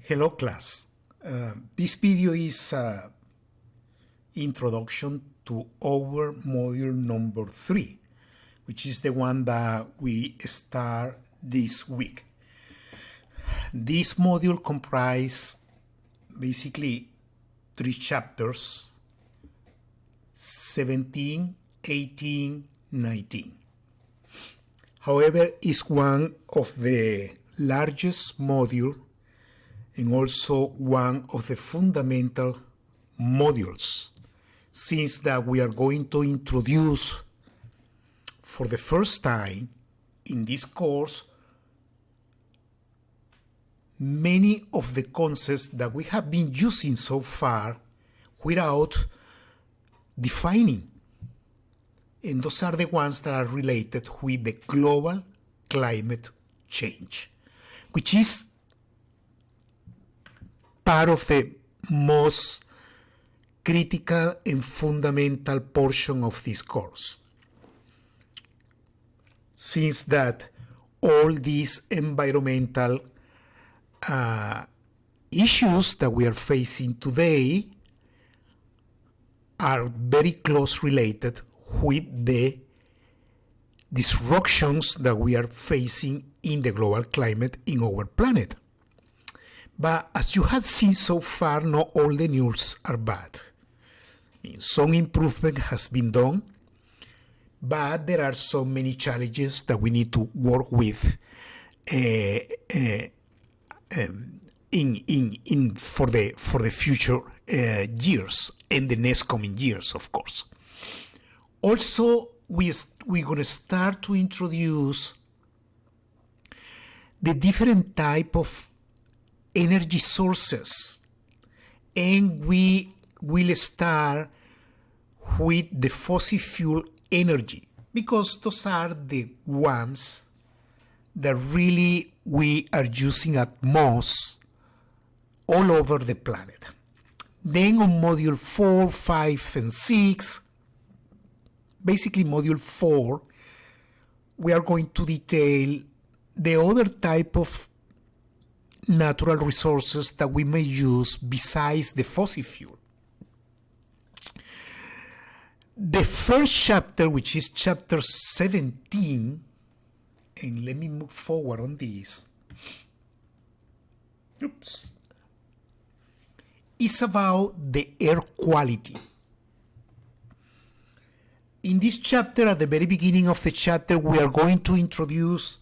Hello class. This video is introduction to our module number 3, which is the one that we start this week. This module comprises basically 3 chapters, 17, 18, 19. However, it's one of the largest module and also one of the fundamental modules, since that we are going to introduce for the first time in this course many of the concepts that we have been using so far without defining. And those are the ones that are related with the global climate change, which is part of the most critical and fundamental portion of this course. Since that all these environmental issues that we are facing today are very close related with the disruptions that we are facing in the global climate in our planet. But as you have seen so far, not all the news are bad. Some improvement has been done, but there are so many challenges that we need to work with for the future years and the next coming years, of course. Also, we're going to start to introduce the different type of energy sources, and we will start with the fossil fuel energy, because those are the ones that really we are using at most all over the planet. Then on module 4, 5, and 6, basically module 4, we are going to detail the other type of natural resources that we may use besides the fossil fuel. The first chapter, which is chapter 17, and let me move forward on this, is about the air quality. In this chapter, at the very beginning of the chapter, we are going to introduce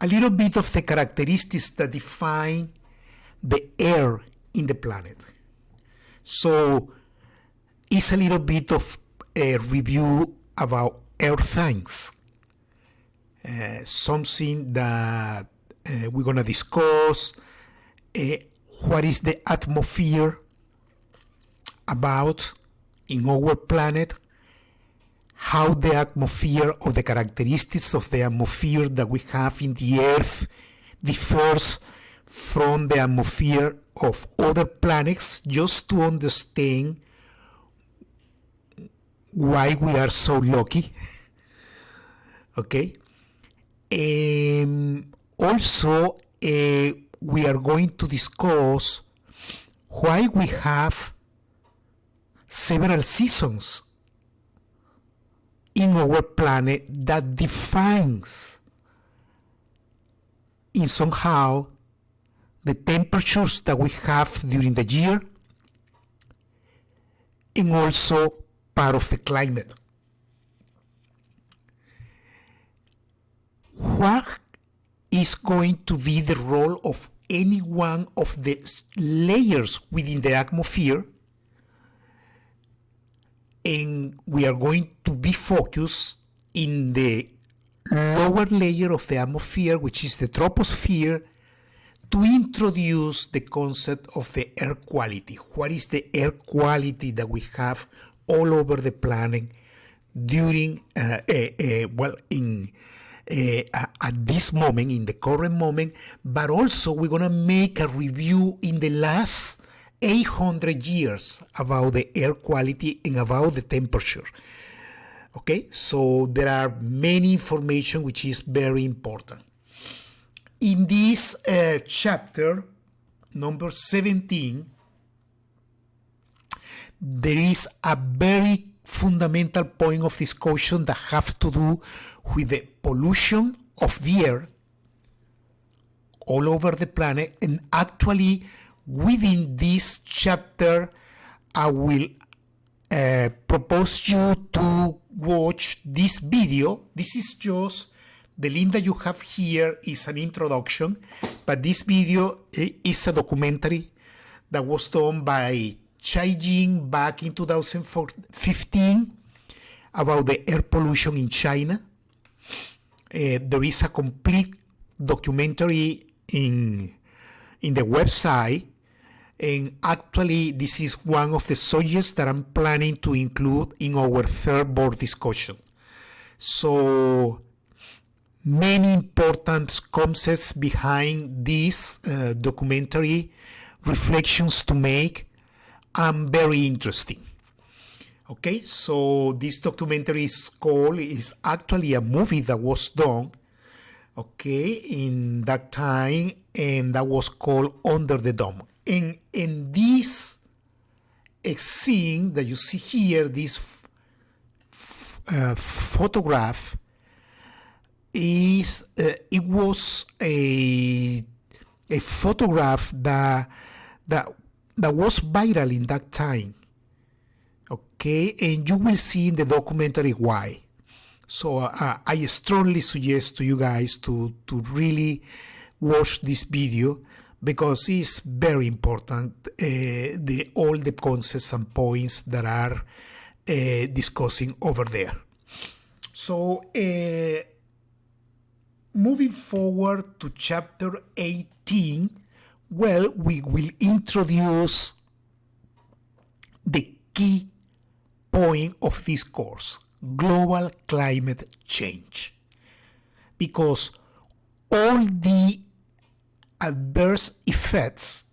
a little bit of the characteristics that define the air in the planet. So it's a little bit of a review about earth science, something that we're going to discuss, what is the atmosphere about in our planet, how the atmosphere or the characteristics of the atmosphere that we have in the Earth differs from the atmosphere of other planets, just to understand why we are so lucky. Okay? Also, we are going to discuss why we have several seasons in our planet that defines in somehow the temperatures that we have during the year, and also part of the climate. What is going to be the role of any one of the layers within the atmosphere? And we are going to be focused in the lower layer of the atmosphere, which is the troposphere, to introduce the concept of the air quality. What is the air quality that we have all over the planet during, at this moment, in the current moment, but also we're going to make a review in the last 800 years about the air quality and about the temperature. Okay, so there are many information which is very important. in this chapter, number 17, there is a very fundamental point of discussion that have to do with the pollution of the air all over the planet. And actually, within this chapter, I will propose you to watch this video. This is just the link that you have here is an introduction, but this video is a documentary that was done by Chai Jing back in 2015 about the air pollution in China. There is a complete documentary in the website, and actually this is one of the subjects that I'm planning to include in our third board discussion. So many important concepts behind this documentary, reflections to make, and very interesting. Okay, so this documentary is actually a movie that was done, okay, in that time, and that was called Under the Dome. And in this scene that you see here, this photograph is it was a photograph that was viral in that time. Okay, and you will see in the documentary why. So I strongly suggest to you guys to really watch this video, because it's very important, all the concepts and points that are discussing over there. So moving forward to chapter 18, well, we will introduce the key point of this course: global climate change. Because all the adverse effects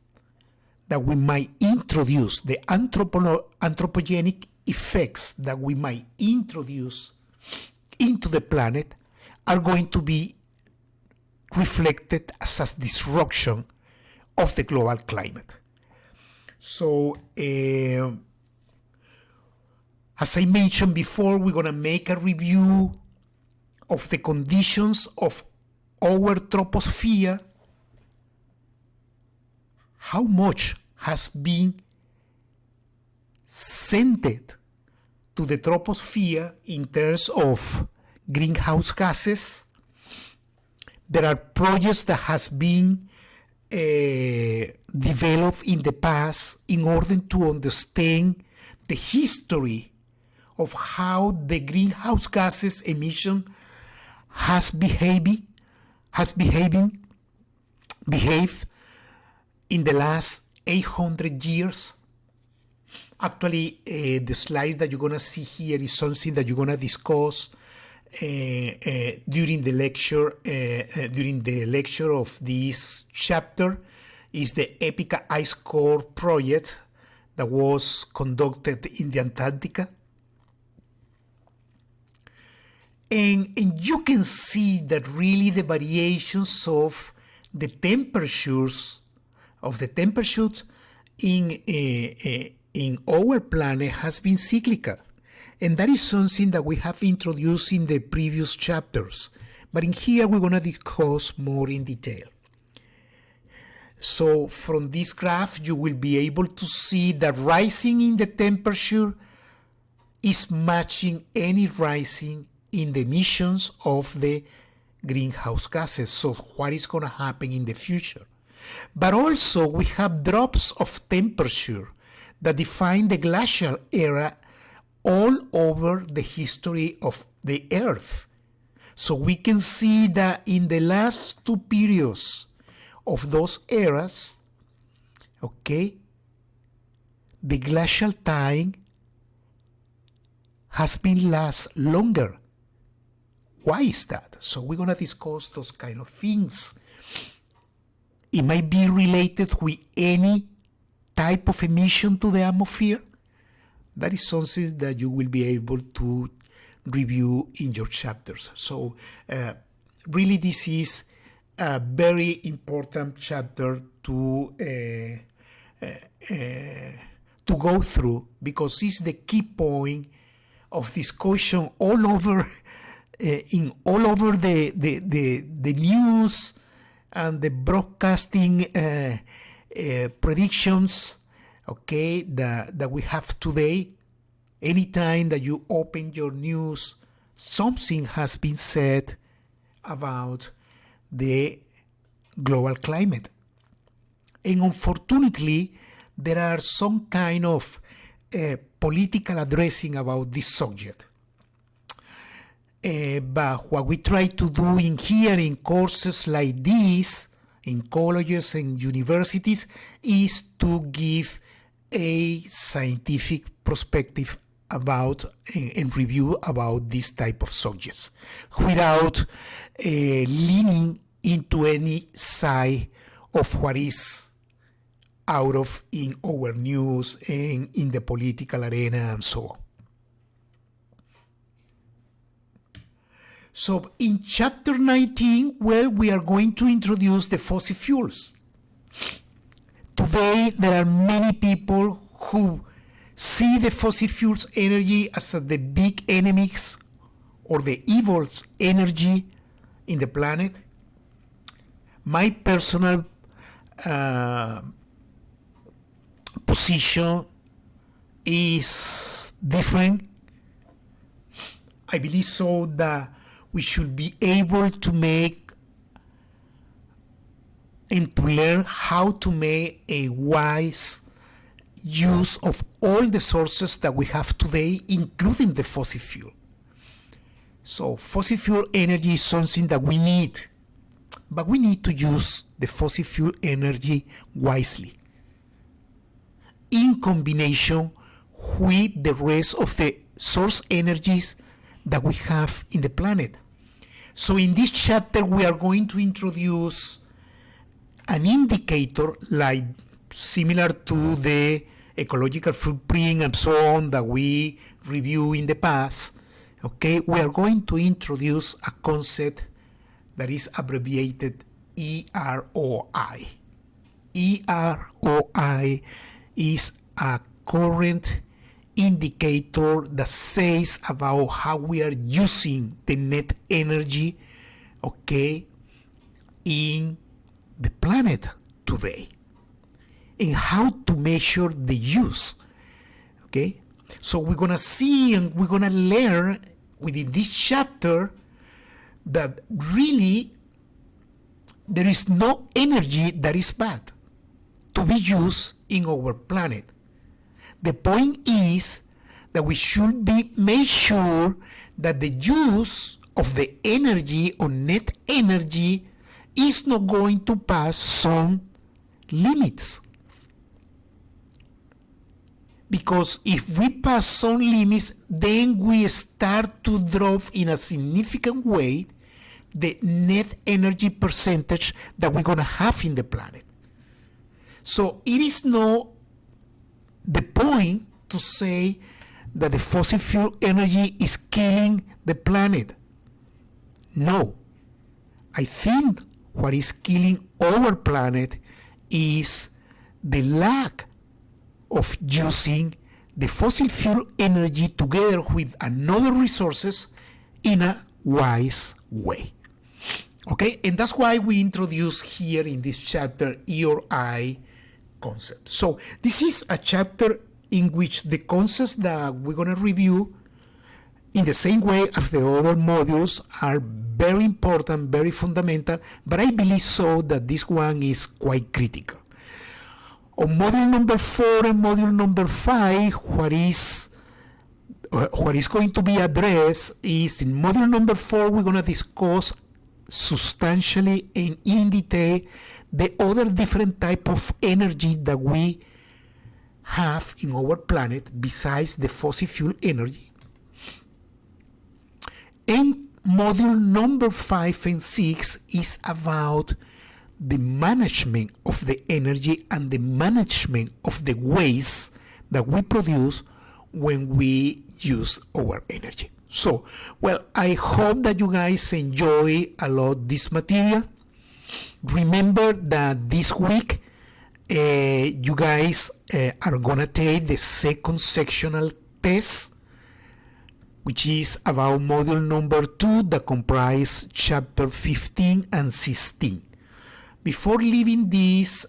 that we might introduce, the anthropogenic effects that we might introduce into the planet, are going to be reflected as a disruption of the global climate. So, as I mentioned before, we're going to make a review of the conditions of our troposphere, how much has been sent to the troposphere in terms of greenhouse gases. There are projects that has been developed in the past in order to understand the history of how the greenhouse gases emission has behaved in the last 800 years. Actually, the slides that you're going to see here is something that you're going to discuss during the lecture of this chapter. Is the EPICA Ice Core project that was conducted in the Antarctica. And you can see that really the variations of the temperatures in our planet has been cyclical. And that is something that we have introduced in the previous chapters. But in here, we're going to discuss more in detail. So from this graph, you will be able to see that rising in the temperature is matching any rising in the emissions of the greenhouse gases. So what is going to happen in the future? But also we have drops of temperature that define the glacial era all over the history of the Earth. So we can see that in the last two periods of those eras, okay, the glacial time has been last longer. Why is that? So we're going to discuss those kind of things. It might be related with any type of emission to the atmosphere. That is something that you will be able to review in your chapters. So really this is a very important chapter to go through, because it's the key point of discussion all over the news and the broadcasting predictions, okay, that we have today. Anytime that you open your news, something has been said about the global climate. And unfortunately, there are some kind of political addressing about this subject. But what we try to do in here in courses like this, in colleges and universities, is to give a scientific perspective about and review about this type of subjects without leaning into any side of what is out of in our news and in the political arena and so on. So in chapter 19, well, we are going to introduce the fossil fuels. Today, there are many people who see the fossil fuels energy as the big enemies or the evil energy in the planet. My personal position is different. I believe so that we should be able to make and to learn how to make a wise use of all the sources that we have today, including the fossil fuel. So fossil fuel energy is something that we need, but we need to use the fossil fuel energy wisely in combination with the rest of the source energies that we have in the planet. So in this chapter, we are going to introduce an indicator like similar to the ecological footprint and so on that we review in the past. Okay, we are going to introduce a concept that is abbreviated EROI. EROI is a current indicator that says about how we are using the net energy, okay, in the planet today, and how to measure the use. Okay, so we're gonna see and we're gonna learn within this chapter that really there is no energy that is bad to be used in our planet. The point is that we should make sure that the use of the energy or net energy is not going to pass some limits. Because if we pass some limits, then we start to drop in a significant way the net energy percentage that we're going to have in the planet. So it is not the point to say that the fossil fuel energy is killing the planet. No. I think what is killing our planet is the lack of using the fossil fuel energy together with another resources in a wise way. Okay, and that's why we introduce here in this chapter EROI concept. So this is a chapter in which the concepts that we're going to review in the same way as the other modules are very important, very fundamental, but I believe so that this one is quite critical. On module number 4 and module number 5, what is going to be addressed is in module number 4, we're going to discuss substantially and in detail the other different type of energy that we have in our planet besides the fossil fuel energy. And module number 5 and 6 is about the management of the energy and the management of the waste that we produce when we use our energy. So, well, I hope that you guys enjoy a lot this material. Remember that this week you guys are gonna take the second sectional test, which is about module number 2 that comprise chapter 15 and 16. Before leaving this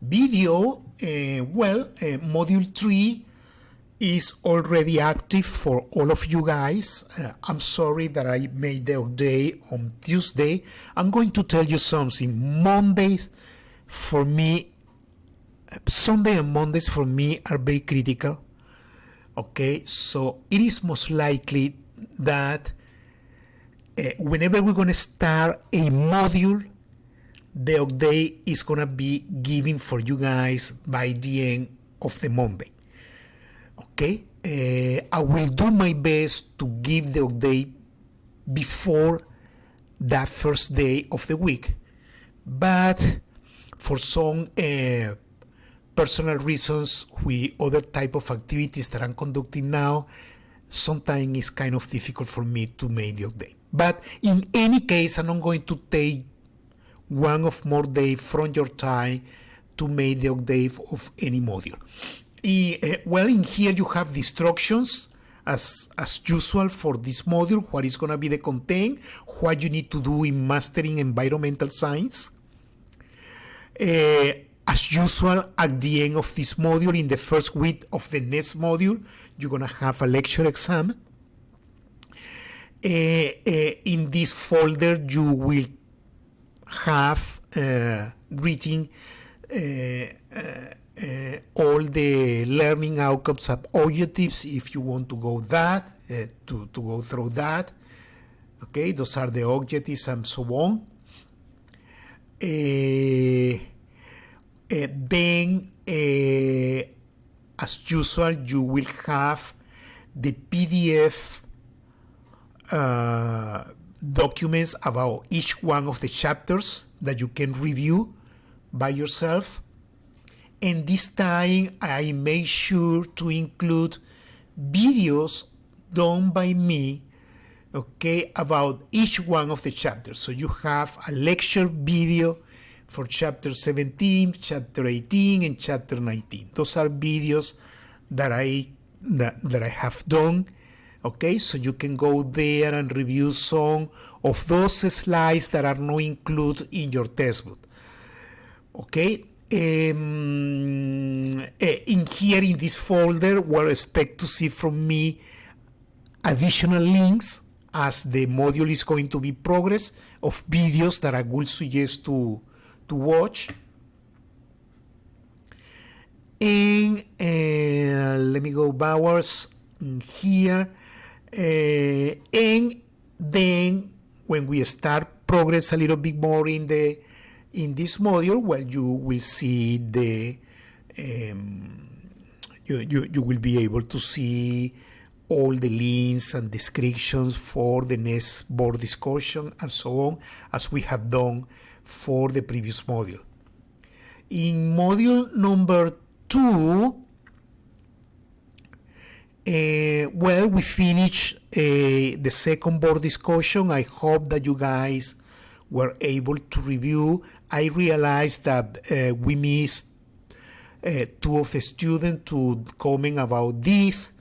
video, module 3 is already active for all of you guys. I'm sorry that I made the update on Tuesday. I'm going to tell you something. Mondays for me, Sunday and Mondays for me are very critical. Okay, so it is most likely that whenever we're going to start a module, the update is going to be given for you guys by the end of the Monday. Okay, I will do my best to give the update before that first day of the week, but for some personal reasons with other type of activities that I'm conducting now, sometimes it's kind of difficult for me to make the update. But in any case, I'm not going to take one of more day from your time to make the update of any module. Well, in here you have the instructions as usual for this module, what is going to be the content, what you need to do in mastering environmental science. As usual, at the end of this module, in the first week of the next module, you're going to have a lecture exam. In this folder, you will have written all the learning outcomes and objectives if you want to go to go through that. Okay, those are the objectives and so on. Then, as usual, you will have the PDF documents about each one of the chapters that you can review by yourself. And this time, I made sure to include videos done by me, okay, about each one of the chapters. So you have a lecture video for chapter 17, chapter 18, and chapter 19. Those are videos that I have done. Okay, so you can go there and review some of those slides that are not included in your textbook. Okay, in here in this folder, we'll expect to see from me additional links as the module is going to be progress of videos that I would suggest to watch. And let me go backwards in here. And then when we start progress a little bit more in this module, well, you will see the you will be able to see all the links and descriptions for the next board discussion and so on, as we have done for the previous module. In module number 2, well, we finished the second board discussion. I hope that you guys were able to review. I realized that we missed 2 of the students to comment about this.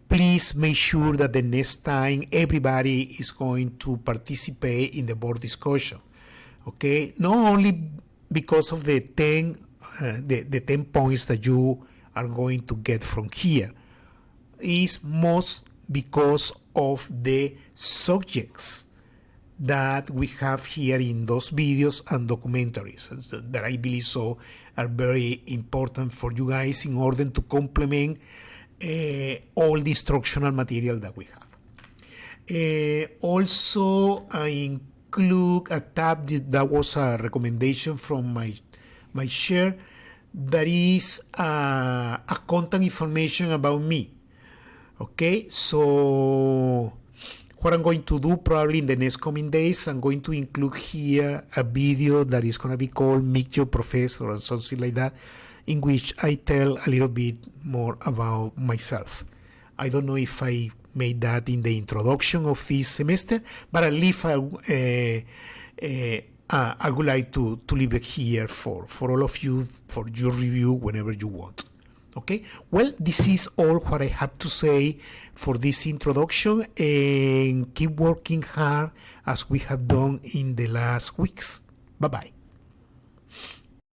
Please make sure that the next time everybody is going to participate in the board discussion. Okay, not only because of the 10 points that you are going to get from here, is most because of the subjects that we have here in those videos and documentaries that I believe so are very important for you guys in order to complement all the instructional material that we have. Also, I include a tab that was a recommendation from my chair, that is a contact information about me. Okay, so what I'm going to do probably in the next coming days, I'm going to include here a video that is going to be called Meet Your Professor or something like that, in which I tell a little bit more about myself. I don't know if I made that in the introduction of this semester, but I would like to leave it here for all of you for your review whenever you want. Okay, well, this is all what I have to say for this introduction, and keep working hard as we have done in the last weeks. Bye-bye.